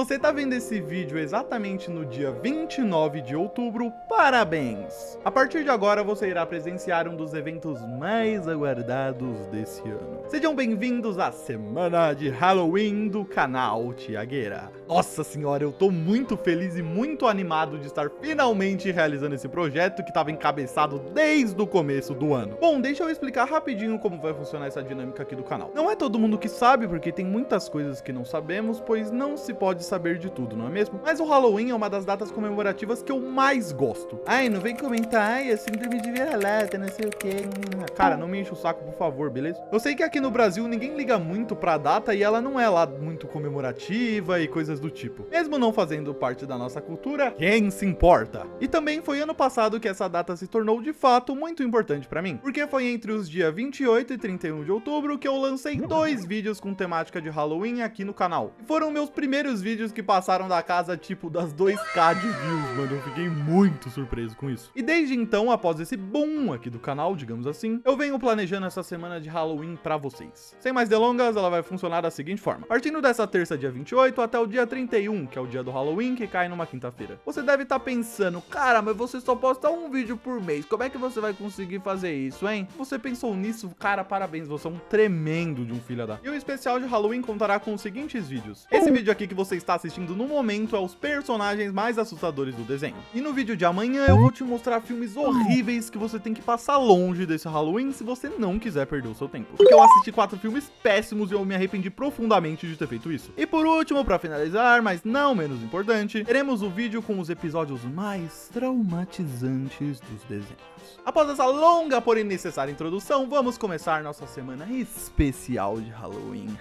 você tá vendo esse vídeo exatamente no dia 29 de outubro, parabéns! A partir de agora você irá presenciar um dos eventos mais aguardados desse ano. Sejam bem-vindos à semana de Halloween do canal Thiagueira. Nossa senhora, eu tô muito feliz e muito animado de estar finalmente realizando esse projeto que estava encabeçado desde o começo do ano. Bom, deixa eu explicar rapidinho como vai funcionar essa dinâmica aqui do canal. Não é todo mundo que sabe, porque tem muitas coisas que não sabemos, pois não se pode saber de tudo, não é mesmo? Mas o Halloween é uma das datas comemorativas que eu mais gosto. Ai, não vem comentar, ai, a síndrome de vira-lata, não sei o que. Cara, não me enche o saco, por favor, beleza? Eu sei que aqui no Brasil ninguém liga muito pra data e ela não é lá muito comemorativa e coisas do tipo. Mesmo não fazendo parte da nossa cultura, quem se importa? E também foi ano passado que essa data se tornou de fato muito importante pra mim, porque foi entre os dias 28 e 31 de outubro que eu lancei 2 vídeos com temática de Halloween aqui no canal. E foram meus primeiros vídeos que passaram da casa tipo das 2k de views, mano, eu fiquei muito surpreso com isso. E desde então, após esse boom aqui do canal, digamos assim, eu venho planejando essa semana de Halloween pra vocês. Sem mais delongas, ela vai funcionar da seguinte forma: partindo dessa terça, dia 28, até o dia 31, que é o dia do Halloween, que cai numa quinta-feira. Você deve estar pensando, cara, mas você só posta um vídeo por mês, como é que você vai conseguir fazer isso, hein? Você pensou nisso? Cara, parabéns, você é um tremendo de um filho da... E o especial de Halloween contará com os seguintes vídeos. Esse vídeo aqui que você está assistindo no momento é os personagens mais assustadores do desenho. E no vídeo de amanhã eu vou te mostrar filmes horríveis que você tem que passar longe desse Halloween se você não quiser perder o seu tempo. Porque eu assisti 4 filmes péssimos e eu me arrependi profundamente de ter feito isso. E por último, pra finalizar, mas não menos importante, teremos o vídeo com os episódios mais traumatizantes dos desenhos. Após essa longa, porém necessária introdução, vamos começar nossa semana especial de Halloween.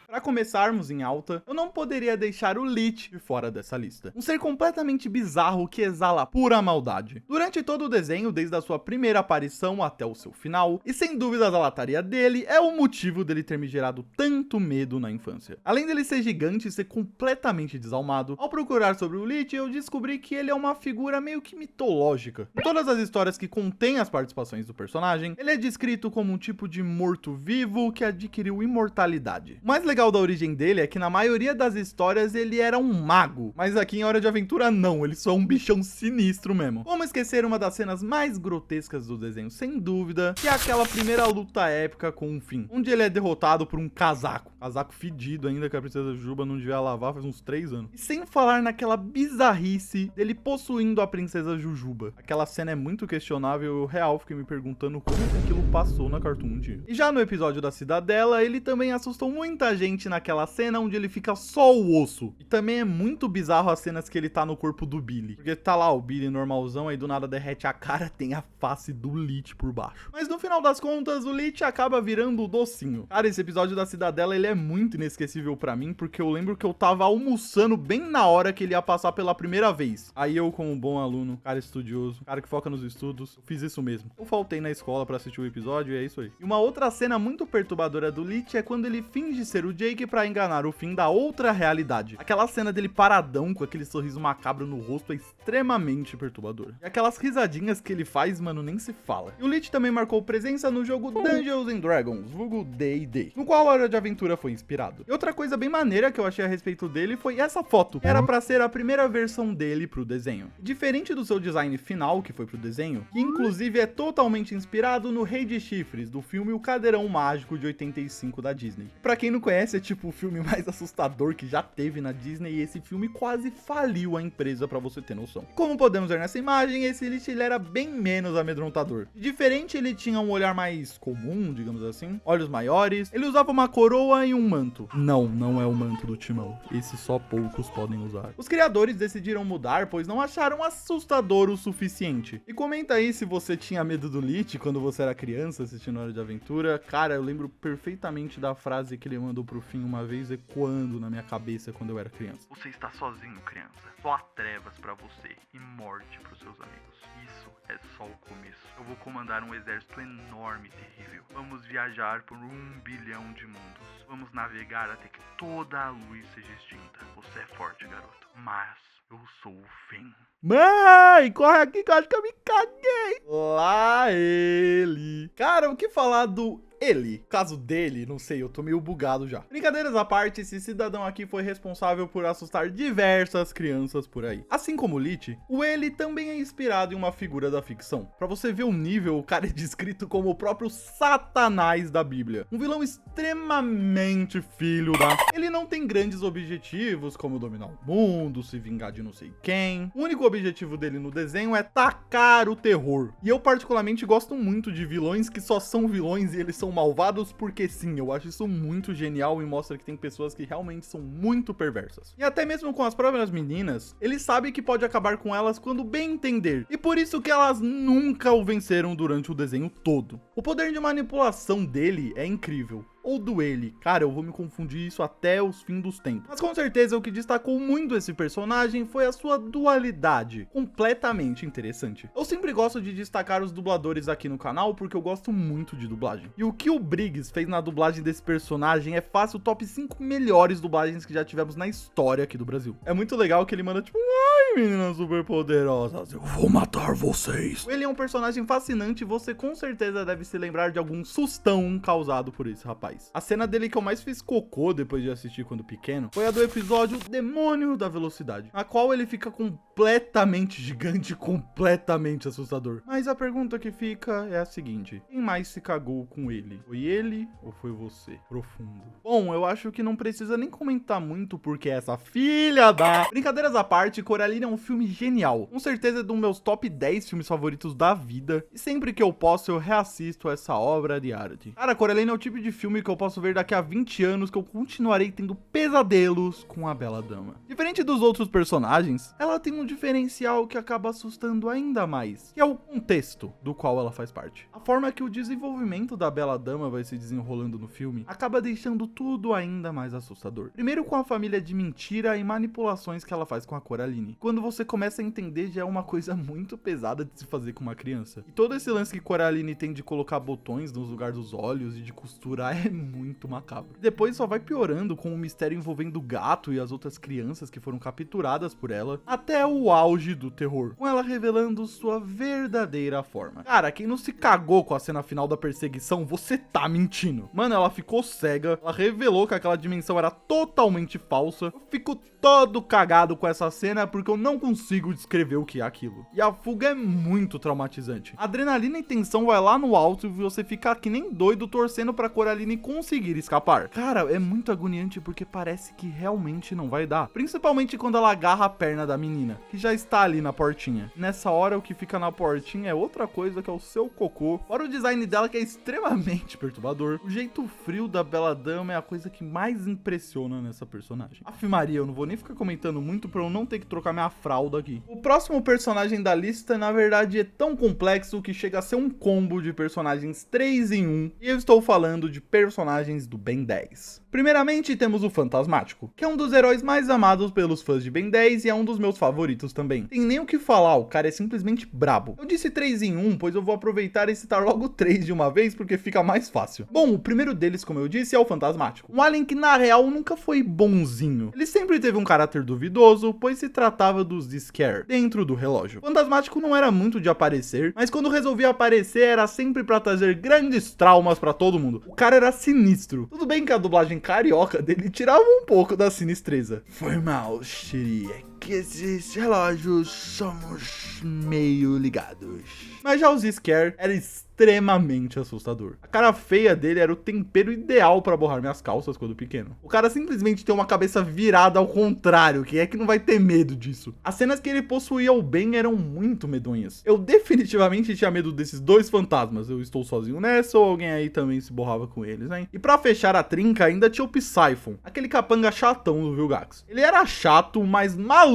Para começarmos em alta, eu não poderia deixar o Lich de fora dessa lista. Um ser completamente bizarro que exala pura maldade. Durante todo o desenho, desde a sua primeira aparição até o seu final, e sem dúvidas a lataria dele é o motivo dele ter me gerado tanto medo na infância. Além dele ser gigante e ser completamente desalmado, ao procurar sobre o Lich, eu descobri que ele é uma figura meio que mitológica. Em todas as histórias que contêm as participações do personagem, ele é descrito como um tipo de morto-vivo que adquiriu imortalidade. O mais legal da origem dele é que na maioria das histórias ele era um mago, mas aqui em Hora de Aventura não, ele só é um bichão sinistro mesmo. Como esquecer uma das cenas mais grotescas do desenho, sem dúvida, que é aquela primeira luta épica com o Finn, onde ele é derrotado por um casaco fedido ainda, que a princesa Juba não devia lavar faz uns 3 anos. E sem falar naquela bizarrice dele possuindo a princesa Jujuba. Aquela cena é muito questionável, eu real fiquei me perguntando como que aquilo passou na Cartoon um dia. E já no episódio da Cidadela, ele também assustou muita gente naquela cena onde ele fica só o osso. E também é muito bizarro as cenas que ele tá no corpo do Billy. Porque tá lá o Billy normalzão, aí do nada derrete a cara, tem a face do Lich por baixo. Mas no final das contas, o Lich acaba virando o docinho. Cara, esse episódio da Cidadela, ele é muito inesquecível pra mim, porque eu lembro que eu tava almoçando bem na hora que ele ia passar pela primeira vez. Aí eu, como um bom aluno, cara estudioso, cara que foca nos estudos, eu fiz isso mesmo. Eu faltei na escola pra assistir o episódio e é isso aí. E uma outra cena muito perturbadora do Lich é quando ele finge ser o Jake pra enganar o Finn da outra realidade. Aquela cena dele paradão com aquele sorriso macabro no rosto é extremamente perturbadora. E aquelas risadinhas que ele faz, mano, nem se fala. E o Lich também marcou presença no jogo Dungeons and Dragons, vulgo D&D, no qual a Hora de Aventura foi inspirado. E outra coisa bem maneira que eu achei a respeito dele foi essa foto. Era pra ser a primeira versão dele pro desenho. Diferente do seu design final, que foi pro desenho, que inclusive é totalmente inspirado no Rei de Chifres, do filme O Cadeirão Mágico de 85 da Disney. Pra quem não conhece, é tipo o filme mais assustador que já teve na Disney, e esse filme quase faliu a empresa, pra você ter noção. Como podemos ver nessa imagem, esse Lich ele era bem menos amedrontador. Diferente, ele tinha um olhar mais comum, digamos assim, olhos maiores, ele usava uma coroa e um manto. Não, não é o manto do Timão, esse só poucos podem usar. Os criadores decidiram mudar, pois não acharam assustador o suficiente. E comenta aí se você tinha medo do Lich quando você era criança assistindo Hora de Aventura. Cara, eu lembro perfeitamente da frase que ele mandou pro Finn uma vez ecoando na minha cabeça quando eu era criança. Você está sozinho, criança. Só há trevas pra você e morte pros seus amigos. Isso é só o começo. Eu vou comandar um exército enorme e terrível. Vamos viajar por 1 bilhão de mundos. Vamos navegar até que toda a luz seja extinta. Você é forte, garoto. Mas eu sou o Finn. Mãe, corre aqui que eu acho que eu me caguei. Lá ele. Cara, o que falar do ele? Caso dele, não sei, eu tô meio bugado já. Brincadeiras à parte, esse cidadão aqui foi responsável por assustar diversas crianças por aí. Assim como o Lich, o ele também é inspirado em uma figura da ficção. Pra você ver o nível, o cara é descrito como o próprio Satanás da Bíblia. Um vilão extremamente filho da... Ele não tem grandes objetivos, como dominar o mundo, se vingar de não sei quem. O único objetivo dele no desenho é tacar o terror. E eu particularmente gosto muito de vilões que só são vilões e eles são malvados porque sim, eu acho isso muito genial e mostra que tem pessoas que realmente são muito perversas. E até mesmo com as próprias meninas, ele sabe que pode acabar com elas quando bem entender, e por isso que elas nunca o venceram durante o desenho todo. O poder de manipulação dele é incrível. Ou do ele. Cara, eu vou me confundir isso até os fins dos tempos. Mas com certeza o que destacou muito esse personagem foi a sua dualidade. Completamente interessante. Eu sempre gosto de destacar os dubladores aqui no canal porque eu gosto muito de dublagem. E o que o Briggs fez na dublagem desse personagem é fácil o top 5 melhores dublagens que já tivemos na história aqui do Brasil. É muito legal que ele manda tipo, ai meninas super poderosas, eu vou matar vocês. Ele é um personagem fascinante e você com certeza deve se lembrar de algum sustão causado por esse rapaz. A cena dele que eu mais fiz cocô depois de assistir quando pequeno foi a do episódio Demônio da Velocidade, na qual ele fica completamente gigante, completamente assustador. Mas a pergunta que fica é a seguinte: quem mais se cagou com ele? Foi ele ou foi você? Profundo. Bom, eu acho que não precisa nem comentar muito porque essa filha da... Brincadeiras à parte, Coraline é um filme genial. Com certeza é um dos meus top 10 filmes favoritos da vida. E sempre que eu posso, eu reassisto essa obra de arte. Cara, Coraline é o tipo de filme que eu posso ver daqui a 20 anos que eu continuarei tendo pesadelos com a Bela Dama. Diferente dos outros personagens, ela tem um diferencial que acaba assustando ainda mais, que é o contexto do qual ela faz parte. A forma que o desenvolvimento da Bela Dama vai se desenrolando no filme acaba deixando tudo ainda mais assustador. Primeiro com a família de mentira e manipulações que ela faz com a Coraline. Quando você começa a entender, já é uma coisa muito pesada de se fazer com uma criança. E todo esse lance que Coraline tem de colocar botões nos lugares dos olhos e de costurar é muito macabro. Depois só vai piorando com o mistério envolvendo o gato e as outras crianças que foram capturadas por ela, até o auge do terror, com ela revelando sua verdadeira forma. Cara, quem não se cagou com a cena final da perseguição, você tá mentindo. Mano, ela ficou cega, ela revelou que aquela dimensão era totalmente falsa. Eu fico todo cagado com essa cena porque eu não consigo descrever o que é aquilo. E a fuga é muito traumatizante. A adrenalina e tensão vai lá no alto e você fica que nem doido torcendo pra Coraline conseguir escapar. Cara, é muito agoniante porque parece que realmente não vai dar. Principalmente quando ela agarra a perna da menina, que já está ali na portinha. Nessa hora, o que fica na portinha é outra coisa, que é o seu cocô. Fora o design dela, que é extremamente perturbador, o jeito frio da Bela Dama é a coisa que mais impressiona nessa personagem. Aff Maria, eu não vou nem ficar comentando muito pra eu não ter que trocar minha fralda aqui. O próximo personagem da lista, na verdade, é tão complexo que chega a ser um combo de personagens 3 em 1. E eu estou falando de personagens do Ben 10. Primeiramente, temos o Fantasmático, que é um dos heróis mais amados pelos fãs de Ben 10 e é um dos meus favoritos também. Tem nem o que falar, o cara é simplesmente brabo. Eu disse 3 em 1, pois eu vou aproveitar e citar logo 3 de uma vez, porque fica mais fácil. Bom, o primeiro deles, como eu disse, é o Fantasmático. Um alien que, na real, nunca foi bonzinho. Ele sempre teve um caráter duvidoso, pois se tratava dos Scare, dentro do relógio. O Fantasmático não era muito de aparecer, mas quando resolvia aparecer, era sempre pra trazer grandes traumas pra todo mundo. O cara era sinistro. Tudo bem que a dublagem carioca dele tirava um pouco da sinistreza. Foi mal, Shiri. É que esses relógios somos meio ligados. Mas já os Scare era extremamente assustador. A cara feia dele era o tempero ideal pra borrar minhas calças quando pequeno. O cara simplesmente tem uma cabeça virada ao contrário, quem é que não vai ter medo disso? As cenas que ele possuía o Ben eram muito medonhas. Eu definitivamente tinha medo desses dois fantasmas. Eu estou sozinho nessa ou alguém aí também se borrava com eles, né? E pra fechar a trinca ainda tinha o Psyphon, aquele capanga chatão do Vilgax. Ele era chato, mas maluco.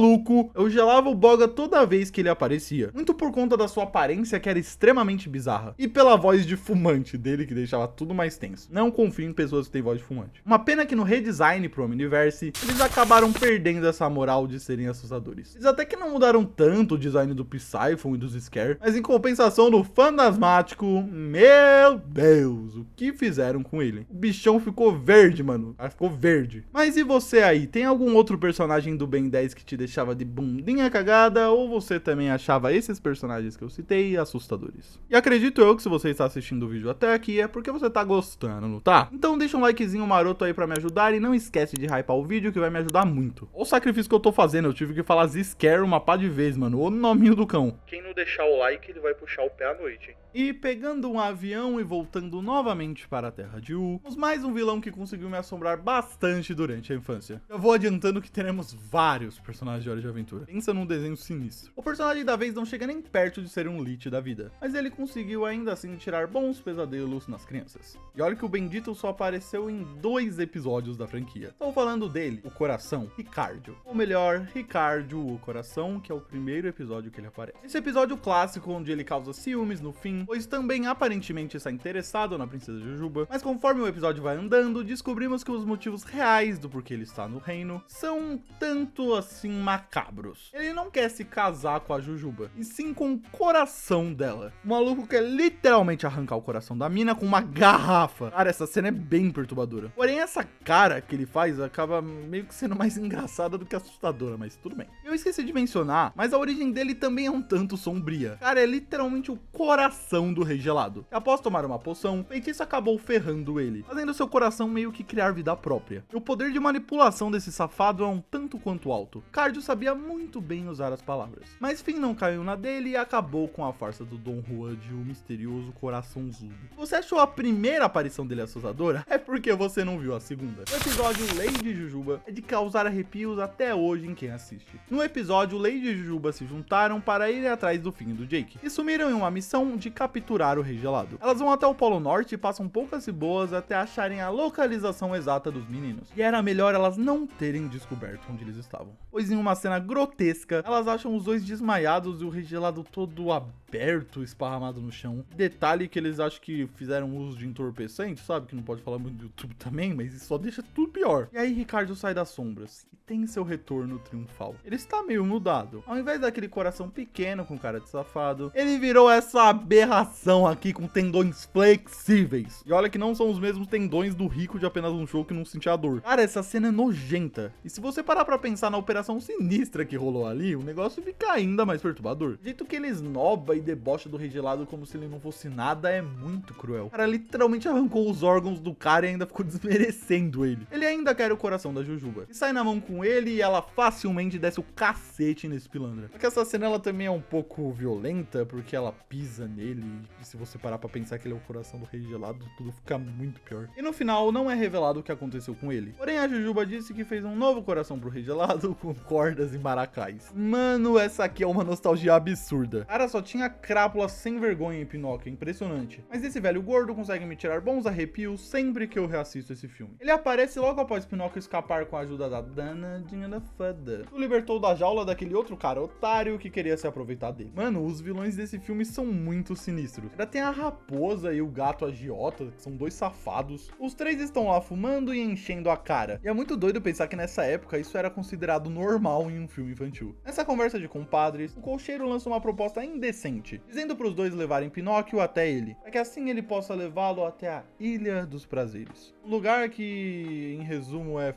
Eu gelava o boga toda vez que ele aparecia. Muito por conta da sua aparência que era extremamente bizarra. E pela voz de fumante dele, que deixava tudo mais tenso. Não confio em pessoas que têm voz de fumante. Uma pena que no redesign pro Omniverse, eles acabaram perdendo essa moral de serem assustadores. Eles até que não mudaram tanto o design do Psyphon e dos Scare, mas em compensação do Fantasmático, meu Deus, o que fizeram com ele? O bichão ficou verde, mano. Ficou verde. Mas e você aí? Tem algum outro personagem do Ben 10 que te deixa deixava de bundinha cagada, ou você também achava esses personagens que eu citei assustadores. E acredito eu que se você está assistindo o vídeo até aqui é porque você tá gostando, não tá? Então deixa um likezinho maroto aí pra me ajudar e não esquece de hypar o vídeo que vai me ajudar muito. Olha o sacrifício que eu tô fazendo, eu tive que falar Zscare uma pá de vez, mano, o nominho do cão. Quem não deixar o like, ele vai puxar o pé à noite, hein? E pegando um avião e voltando novamente para a Terra de U, temos mais um vilão que conseguiu me assombrar bastante durante a infância. Eu vou adiantando que teremos vários personagens de Hora de Aventura. Pensa num desenho sinistro. O personagem da vez não chega nem perto de ser um Lich da vida, mas ele conseguiu ainda assim tirar bons pesadelos nas crianças. E olha que o bendito só apareceu em 2 episódios da franquia. Estou falando dele, o Coração, Ricardo. Ou melhor, Ricardo, o Coração, que é o primeiro episódio que ele aparece. Esse episódio clássico onde ele causa ciúmes no fim, pois também aparentemente está interessado na Princesa Jujuba, mas conforme o episódio vai andando, descobrimos que os motivos reais do porquê ele está no reino são um tanto assim macabros. Ele não quer se casar com a Jujuba, e sim com o coração dela. O maluco quer literalmente arrancar o coração da mina com uma garrafa. Cara, essa cena é bem perturbadora. Porém, essa cara que ele faz acaba meio que sendo mais engraçada do que assustadora, mas tudo bem. Eu esqueci de mencionar, mas a origem dele também é um tanto sombria. Cara, é literalmente o coração do Rei Gelado. E após tomar uma poção, o feitiço acabou ferrando ele, fazendo seu coração meio que criar vida própria. E o poder de manipulação desse safado é um tanto quanto alto. Cardio sabia muito bem usar as palavras. Mas Finn não caiu na dele e acabou com a farsa do Dom Juan de o misterioso coraçãozudo. Você achou a primeira aparição dele assustadora? É porque você não viu a segunda. O episódio Lady Jujuba é de causar arrepios até hoje em quem assiste. No episódio, Lady e Jujuba se juntaram para ir atrás do Finn e do Jake, e sumiram em uma missão de capturar o Rei Gelado. Elas vão até o Polo Norte e passam poucas e boas até acharem a localização exata dos meninos. E era melhor elas não terem descoberto onde eles estavam, pois em uma cena grotesca, elas acham os dois desmaiados e o Rei Gelado todo aberto, esparramado no chão. Detalhe que eles acham que fizeram uso de entorpecente, sabe? Que não pode falar muito do YouTube também, mas isso só deixa tudo pior. E aí Ricardo sai das sombras e tem seu retorno triunfal. Ele está meio mudado. Ao invés daquele coração pequeno com cara de safado, ele virou essa aberração aqui com tendões flexíveis. E olha que não são os mesmos tendões do rico de apenas um show que não sentia dor. Cara, essa cena é nojenta. E se você parar pra pensar na operação sinistra que rolou ali, o negócio fica ainda mais perturbador. O jeito que ele esnoba e debocha do Rei Gelado como se ele não fosse nada é muito cruel. O cara literalmente arrancou os órgãos do cara e ainda ficou desmerecendo ele. Ele ainda quer o coração da Jujuba. E sai na mão com ele e ela facilmente desce o cacete nesse pilantra. Só que essa cena ela também é um pouco violenta, porque ela pisa nele. E se você parar pra pensar que ele é o coração do Rei Gelado, tudo fica muito pior. E no final não é revelado o que aconteceu com ele. Porém a Jujuba disse que fez um novo coração pro Rei Gelado com cordas e maracais. Mano, essa aqui é uma nostalgia absurda. Cara, só tinha crápula sem vergonha em Pinóquio, é impressionante. Mas esse velho gordo consegue me tirar bons arrepios sempre que eu reassisto esse filme. Ele aparece logo após Pinóquio escapar com a ajuda da danadinha da fada. O libertou da jaula daquele outro cara otário que queria se aproveitar dele. Mano, os vilões desse filme são muito sinistros. Ainda tem a raposa e o gato agiota, que são dois safados. Os três estão lá fumando e enchendo a cara. E é muito doido pensar que nessa época isso era considerado normal em um filme infantil. Nessa conversa de compadres, o cocheiro lança uma proposta indecente, dizendo para os dois levarem Pinóquio até ele, para que assim ele possa levá-lo até a Ilha dos Prazeres. Um lugar que, em resumo, é...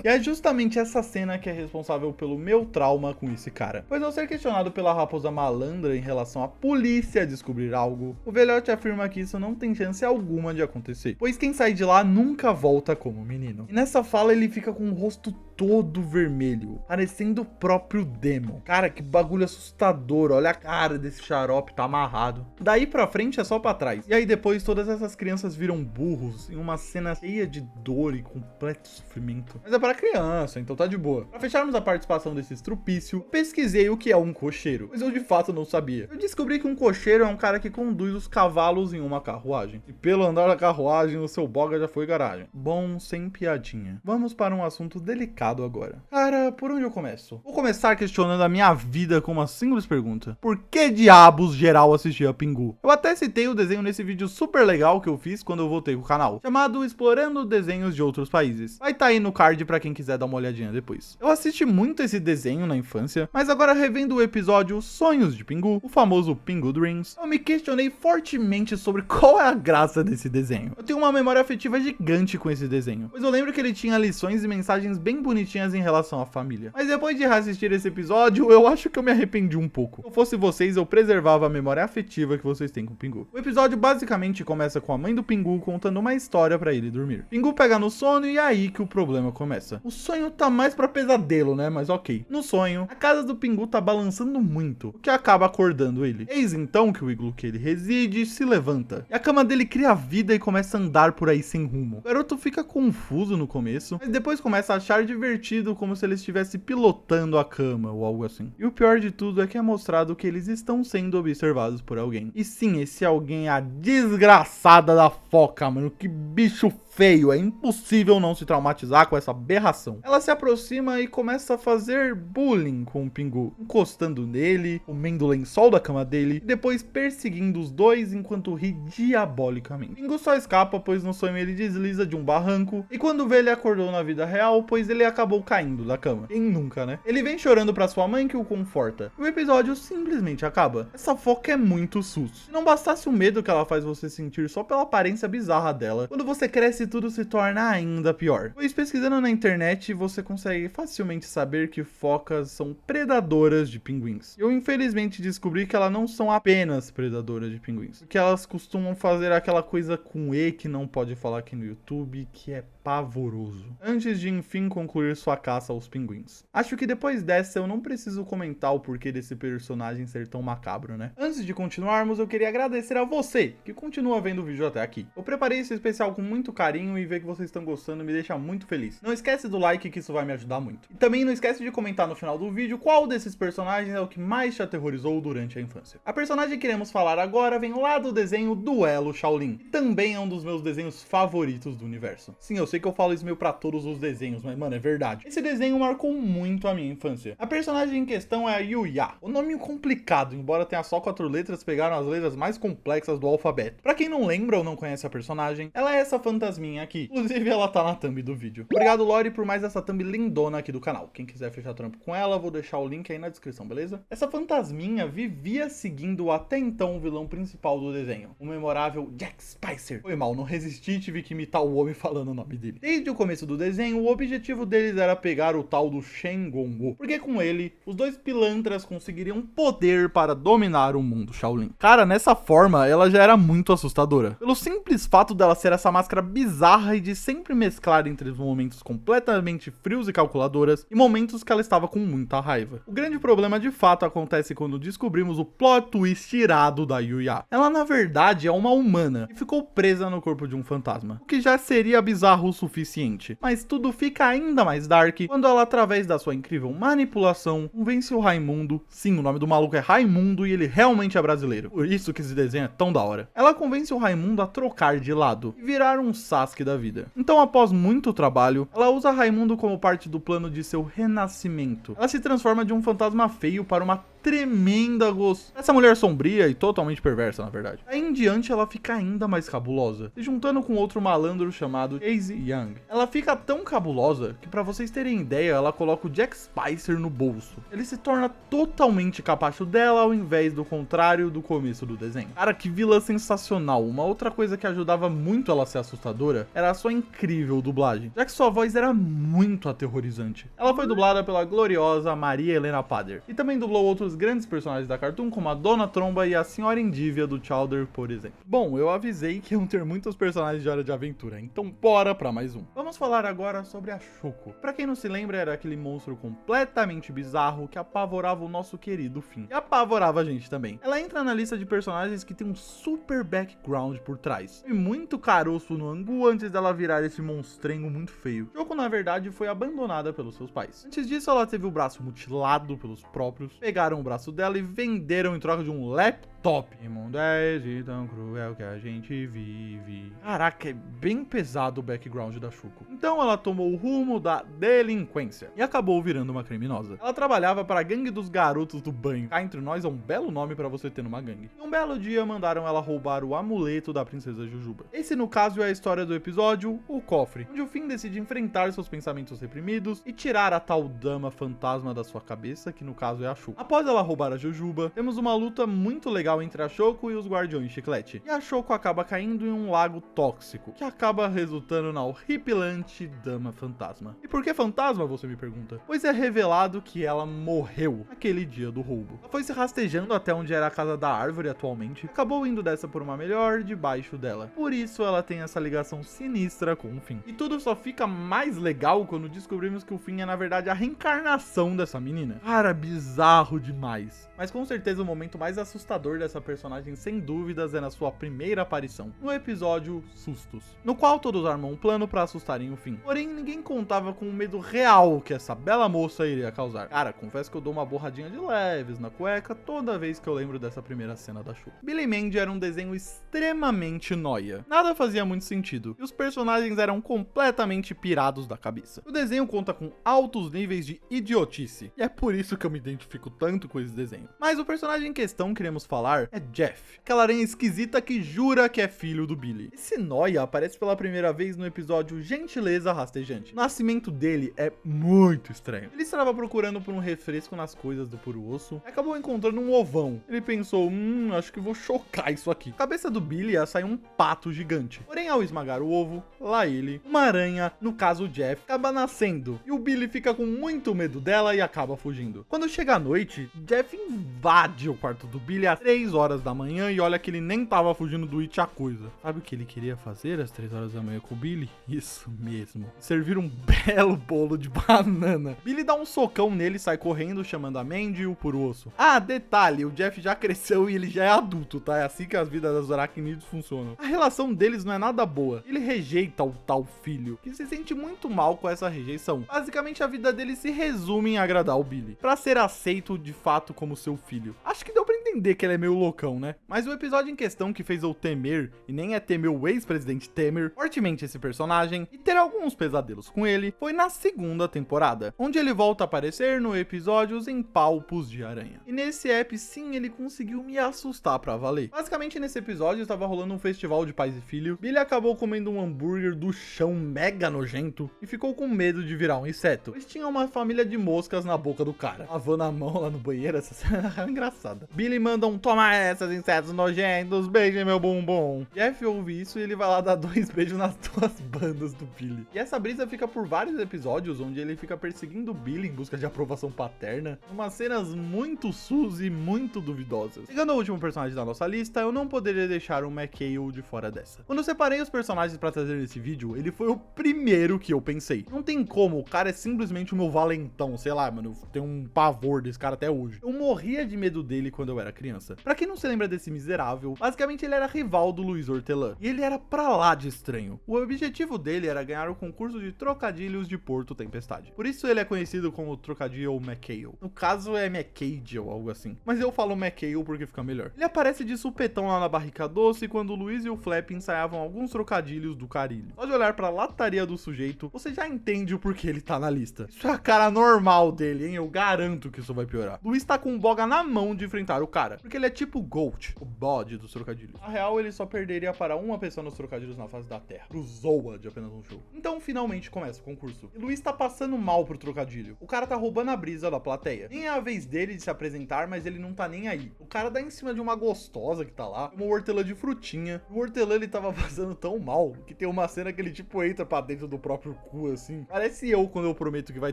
E é justamente essa cena que é responsável pelo meu trauma com esse cara. Pois ao ser questionado pela raposa malandra em relação à polícia descobrir algo, o velhote afirma que isso não tem chance alguma de acontecer, pois quem sai de lá nunca volta como menino. E nessa fala ele fica com o rosto todo vermelho, parecendo o próprio Demon. Cara, que bagulho assustador, olha a cara desse xarope, tá amarrado. Daí pra frente é só pra trás. E aí depois todas essas crianças viram burros em uma cena cheia de dor e completo sofrimento. Mas é pra criança, então tá de boa. Pra fecharmos a participação desse estrupício, pesquisei o que é um cocheiro, pois eu de fato não sabia. Eu descobri que um cocheiro é um cara que conduz os cavalos em uma carruagem. E pelo andar da carruagem, o seu boga já foi garagem. Bom, sem piadinha. Vamos para um assunto delicado complicado agora. Cara, por onde eu começo? Vou começar questionando a minha vida com uma simples pergunta. Por que diabos geral assistia Pingu? Eu até citei o desenho nesse vídeo super legal que eu fiz quando eu voltei com o canal, chamado Explorando Desenhos de Outros Países. Vai estar aí no card pra quem quiser dar uma olhadinha depois. Eu assisti muito esse desenho na infância, mas agora revendo o episódio Sonhos de Pingu, o famoso Pingu Dreams, eu me questionei fortemente sobre qual é a graça desse desenho. Eu tenho uma memória afetiva gigante com esse desenho, pois eu lembro que ele tinha lições e mensagens bem bonitinhas em relação à família. Mas depois de reassistir esse episódio, eu acho que eu me arrependi um pouco. Se eu fosse vocês, eu preservava a memória afetiva que vocês têm com o Pingu. O episódio basicamente começa com a mãe do Pingu contando uma história pra ele dormir. Pingu pega no sono e é aí que o problema começa. O sonho tá mais pra pesadelo, né? Mas ok. No sonho, a casa do Pingu tá balançando muito, o que acaba acordando ele. Eis então que o iglu que ele reside se levanta, e a cama dele cria vida e começa a andar por aí sem rumo. O garoto fica confuso no começo, mas depois começa a achar divertido, como se ele estivesse pilotando a cama ou algo assim. E o pior de tudo é que é mostrado que eles estão sendo observados por alguém. E sim, esse alguém é a desgraçada da foca, mano. Que bicho feio, é impossível não se traumatizar com essa aberração. Ela se aproxima e começa a fazer bullying com o Pingu, encostando nele, comendo o lençol da cama dele e depois perseguindo os dois enquanto ri diabolicamente. Pingu só escapa, pois no sonho ele desliza de um barranco e quando vê ele acordou na vida real, pois ele acabou caindo da cama. Quem nunca, né? Ele vem chorando pra sua mãe que o conforta. E o episódio simplesmente acaba. Essa foca é muito sus. Se não bastasse o medo que ela faz você sentir só pela aparência bizarra dela, quando você cresce tudo se torna ainda pior. Pois pesquisando na internet você consegue facilmente saber que focas são predadoras de pinguins. Eu infelizmente descobri que elas não são apenas predadoras de pinguins, porque elas costumam fazer aquela coisa com E que não pode falar aqui no YouTube, que é pavoroso, antes de enfim concluir sua caça aos pinguins. Acho que depois dessa eu não preciso comentar o porquê desse personagem ser tão macabro, né? Antes de continuarmos, eu queria agradecer a você que continua vendo o vídeo até aqui. Eu preparei esse especial com muito carinho e ver que vocês estão gostando me deixa muito feliz. Não esquece do like que isso vai me ajudar muito. E também não esquece de comentar no final do vídeo qual desses personagens é o que mais te aterrorizou durante a infância. A personagem que iremos falar agora vem lá do desenho Duelo Shaolin, que também é um dos meus desenhos favoritos do universo. Sim, eu sei que eu falo isso meio pra todos os desenhos, mas mano, é verdade. Esse desenho marcou muito a minha infância. A personagem em questão é a Yuya. O nome complicado, embora tenha só 4 letras, pegaram as letras mais complexas do alfabeto. Pra quem não lembra ou não conhece a personagem, ela é essa fantasminha aqui. Inclusive ela tá na thumb do vídeo. Obrigado, Lori, por mais essa thumb lindona aqui do canal. Quem quiser fechar trampo com ela, vou deixar o link aí na descrição, beleza? Essa fantasminha vivia seguindo até então o vilão principal do desenho, o memorável Jack Spicer. Foi mal, não resisti, tive que imitar o homem falando o nome dele. Desde o começo do desenho, o objetivo deles era pegar o tal do Shen Gongwu, porque com ele, os dois pilantras conseguiriam poder para dominar o mundo Shaolin. Cara, nessa forma, ela já era muito assustadora, pelo simples fato dela ser essa máscara bizarra e de sempre mesclar entre os momentos completamente frios e calculadoras e momentos que ela estava com muita raiva. O grande problema de fato acontece quando descobrimos o plot twist irado da Yuya. Ela na verdade é uma humana e ficou presa no corpo de um fantasma, o que já seria bizarro o suficiente, mas tudo fica ainda mais dark quando ela, através da sua incrível manipulação, convence o Raimundo, sim, o nome do maluco é Raimundo e ele realmente é brasileiro, por isso que esse desenho é tão da hora. Ela convence o Raimundo a trocar de lado e virar um Sasuke da vida. Então, após muito trabalho, ela usa Raimundo como parte do plano de seu renascimento. Ela se transforma de um fantasma feio para uma tremenda gosto. Essa mulher sombria e totalmente perversa, na verdade. Aí em diante ela fica ainda mais cabulosa, se juntando com outro malandro chamado Chase Young. Ela fica tão cabulosa que, pra vocês terem ideia, ela coloca o Jack Spicer no bolso. Ele se torna totalmente capacho dela, ao invés do contrário do começo do desenho. Cara, que vilã sensacional. Uma outra coisa que ajudava muito ela a ser assustadora era a sua incrível dublagem, já que sua voz era muito aterrorizante. Ela foi dublada pela gloriosa Maria Helena Pader, e também dublou outros grandes personagens da Cartoon, como a Dona Tromba e a Senhora Endívia do Chowder, por exemplo. Bom, eu avisei que iam ter muitos personagens de Hora de Aventura, então bora pra mais um. Vamos falar agora sobre a Shuko. Pra quem não se lembra, era aquele monstro completamente bizarro que apavorava o nosso querido Finn. E apavorava a gente também. Ela entra na lista de personagens que tem um super background por trás. E muito caroço no angu antes dela virar esse monstrengo muito feio. Shuko, na verdade, foi abandonada pelos seus pais. Antes disso, ela teve o braço mutilado pelos próprios, pegaram o braço dela e venderam em troca de um laptop top. E mundo é esse tão cruel que a gente vive. Caraca, é bem pesado o background da Shuko. Então ela tomou o rumo da delinquência e acabou virando uma criminosa. Ela trabalhava para a gangue dos garotos do banho. Cá entre nós é um belo nome para você ter numa gangue. E um belo dia mandaram ela roubar o amuleto da princesa Jujuba. Esse, no caso, é a história do episódio O Cofre, onde o Finn decide enfrentar seus pensamentos reprimidos e tirar a tal dama fantasma da sua cabeça, que no caso é a Shuko. Após ela roubar a Jujuba, temos uma luta muito legal entre a Shoko e os Guardiões Chiclete. E a Shoko acaba caindo em um lago tóxico, que acaba resultando na horripilante dama fantasma. E por que fantasma, você me pergunta? Pois é revelado que ela morreu naquele dia do roubo. Ela foi se rastejando até onde era a casa da árvore atualmente, acabou indo dessa por uma melhor debaixo dela. Por isso ela tem essa ligação sinistra com o Finn. E tudo só fica mais legal quando descobrimos que o Finn é na verdade a reencarnação dessa menina. Cara, bizarro demais. Mas com certeza o momento mais assustador dessa personagem, sem dúvidas, é na sua primeira aparição, no episódio Sustos, no qual todos armam um plano pra assustarem o Finn. Porém, ninguém contava com o medo real que essa bela moça iria causar. Cara, confesso que eu dou uma borradinha de leves na cueca toda vez que eu lembro dessa primeira cena da Shuko. Billy Mandy era um desenho extremamente nóia. Nada fazia muito sentido, e os personagens eram completamente pirados da cabeça. O desenho conta com altos níveis de idiotice, e é por isso que eu me identifico tanto com esse desenho. Mas o personagem em questão que queremos falar é Jeff, aquela aranha esquisita que jura que é filho do Billy. Esse nóia aparece pela primeira vez no episódio Gentileza Rastejante. O nascimento dele é muito estranho. Ele estava procurando por um refresco nas coisas do puro osso e acabou encontrando um ovão. Ele pensou, acho que vou chocar isso aqui. A cabeça do Billy ia sair um pato gigante. Porém, ao esmagar o ovo, lá ele, uma aranha, no caso o Jeff, acaba nascendo. E o Billy fica com muito medo dela e acaba fugindo. Quando chega a noite, Jeff invade o quarto do Billy às 3 horas da manhã e olha que ele nem tava fugindo do It a coisa. Sabe o que ele queria fazer às 3 horas da manhã com o Billy? Isso mesmo. Servir um belo bolo de banana. Billy dá um socão nele e sai correndo, chamando a Mandy e o puro osso. Ah, detalhe, o Jeff já cresceu e ele já é adulto, tá? É assim que as vidas das aracnídeos funcionam. A relação deles não é nada boa. Ele rejeita o tal filho, que se sente muito mal com essa rejeição. Basicamente, a vida dele se resume em agradar o Billy, pra ser aceito de fato como seu filho. Acho que deu pra entender que ele é meio loucão, né? Mas o episódio em questão que fez eu temer, e nem é temer o ex-presidente Temer, fortemente esse personagem, e ter alguns pesadelos com ele, foi na segunda temporada, onde ele volta a aparecer no episódio Os Empalpos de Aranha. E nesse app, sim, ele conseguiu me assustar pra valer. Basicamente, nesse episódio, estava rolando um festival de pais e filho, Billy acabou comendo um hambúrguer do chão mega nojento, e ficou com medo de virar um inseto, pois tinha uma família de moscas na boca do cara. Lavando a mão lá no banheiro, essa cena é engraçada. Billy manda um toma essas, insetos nojentos, beije meu bumbum. Jeff ouve isso e ele vai lá dar 2 beijos nas 2 bandas do Billy. E essa brisa fica por vários episódios, onde ele fica perseguindo o Billy em busca de aprovação paterna, umas cenas muito sus e muito duvidosas. Chegando ao último personagem da nossa lista, eu não poderia deixar o McHale de fora dessa. Quando eu separei os personagens pra trazer nesse vídeo, ele foi o primeiro que eu pensei. Não tem como, o cara é simplesmente o meu valentão, sei lá, mano, eu tenho um pavor desse cara até hoje. Eu morria de medo dele quando eu era criança. Pra quem não se lembra desse miserável, basicamente ele era rival do Luiz Hortelã, e ele era pra lá de estranho. O objetivo dele era ganhar o concurso de trocadilhos de Porto Tempestade. Por isso ele é conhecido como Trocadilho McHale. No caso é McCade ou algo assim, mas eu falo McHale porque fica melhor. Ele aparece de supetão lá na Barrica Doce quando o Luiz e o Flap ensaiavam alguns trocadilhos do carilho. Só de olhar pra lataria do sujeito, você já entende o porquê ele tá na lista. Isso é a cara normal dele, hein? Eu garanto que isso vai piorar. Luiz tá com boga na mão de enfrentar o cara, porque ele é tipo Gold, o bode dos trocadilhos. Na real, ele só perderia para uma pessoa nos trocadilhos na face da Terra, pro Zoa de apenas um show. Então, finalmente começa o concurso. E Luiz tá passando mal pro trocadilho. O cara tá roubando a brisa da plateia. Nem é a vez dele de se apresentar, mas ele não tá nem aí. O cara dá em cima de uma gostosa que tá lá, uma hortelã de frutinha. O hortelã, ele tava passando tão mal, que tem uma cena que ele tipo entra pra dentro do próprio cu, assim. Parece eu quando eu prometo que vai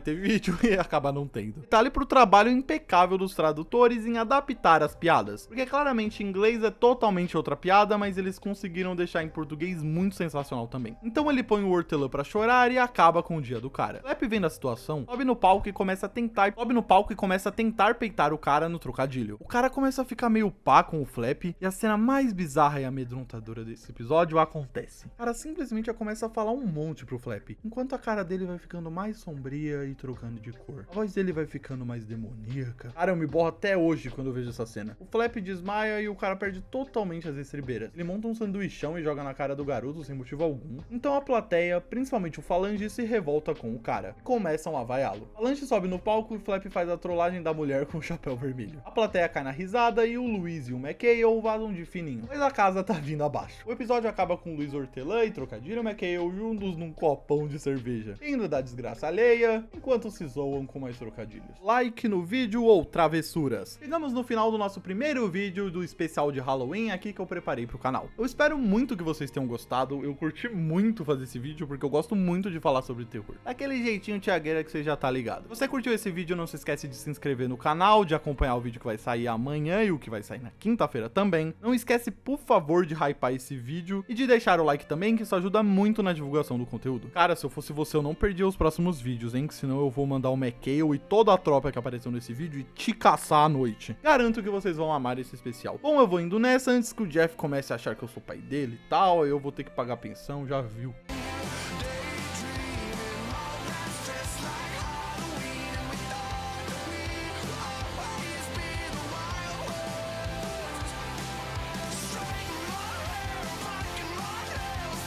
ter vídeo e acaba não tendo. Detalhe pro trabalho impecável dos tradutores em adaptar as piadas. Porque claramente em inglês é totalmente outra piada, mas eles conseguiram deixar em português muito sensacional também. Então ele põe o hortelã pra chorar e acaba com o dia do cara. Flap vendo a situação, sobe no palco e começa a tentar peitar o cara no trocadilho. O cara começa a ficar meio pá com o Flap e a cena mais bizarra e amedrontadora desse episódio acontece. O cara simplesmente começa a falar um monte pro Flap, enquanto a cara dele vai ficando mais sombria e trocando de cor. A voz dele vai ficando mais demoníaca. Cara, eu me borro até hoje quando eu vejo essa cena. O Flap Jeff desmaia e o cara perde totalmente as estribeiras. Ele monta um sanduichão e joga na cara do garoto sem motivo algum. Então a plateia, principalmente o Falange, se revolta com o cara e começam a vaiá-lo. Falange sobe no palco e Flap faz a trollagem da mulher com o chapéu vermelho. A plateia cai na risada e o Luiz e o McHale vazam de fininho, mas a casa tá vindo abaixo. O episódio acaba com Luiz hortelã e Trocadilho McHale juntos num copão de cerveja, rindo da desgraça alheia, enquanto se zoam com mais trocadilhos. Like no vídeo ou travessuras. Chegamos no final do nosso primeiro vídeo do especial de Halloween aqui que eu preparei pro canal. Eu espero muito que vocês tenham gostado, eu curti muito fazer esse vídeo porque eu gosto muito de falar sobre terror. Daquele jeitinho tiagueira que você já tá ligado. Se você curtiu esse vídeo, não se esquece de se inscrever no canal, de acompanhar o vídeo que vai sair amanhã e o que vai sair na quinta-feira também. Não esquece, por favor, de hypar esse vídeo e de deixar o like também, que isso ajuda muito na divulgação do conteúdo. Cara, se eu fosse você, eu não perdia os próximos vídeos, hein? Que senão eu vou mandar o McHale e toda a tropa que apareceu nesse vídeo e te caçar à noite. Garanto que vocês vão amar esse especial. Bom, eu vou indo nessa antes que o Jeff comece a achar que eu sou pai dele e tal, aí eu vou ter que pagar pensão, já viu.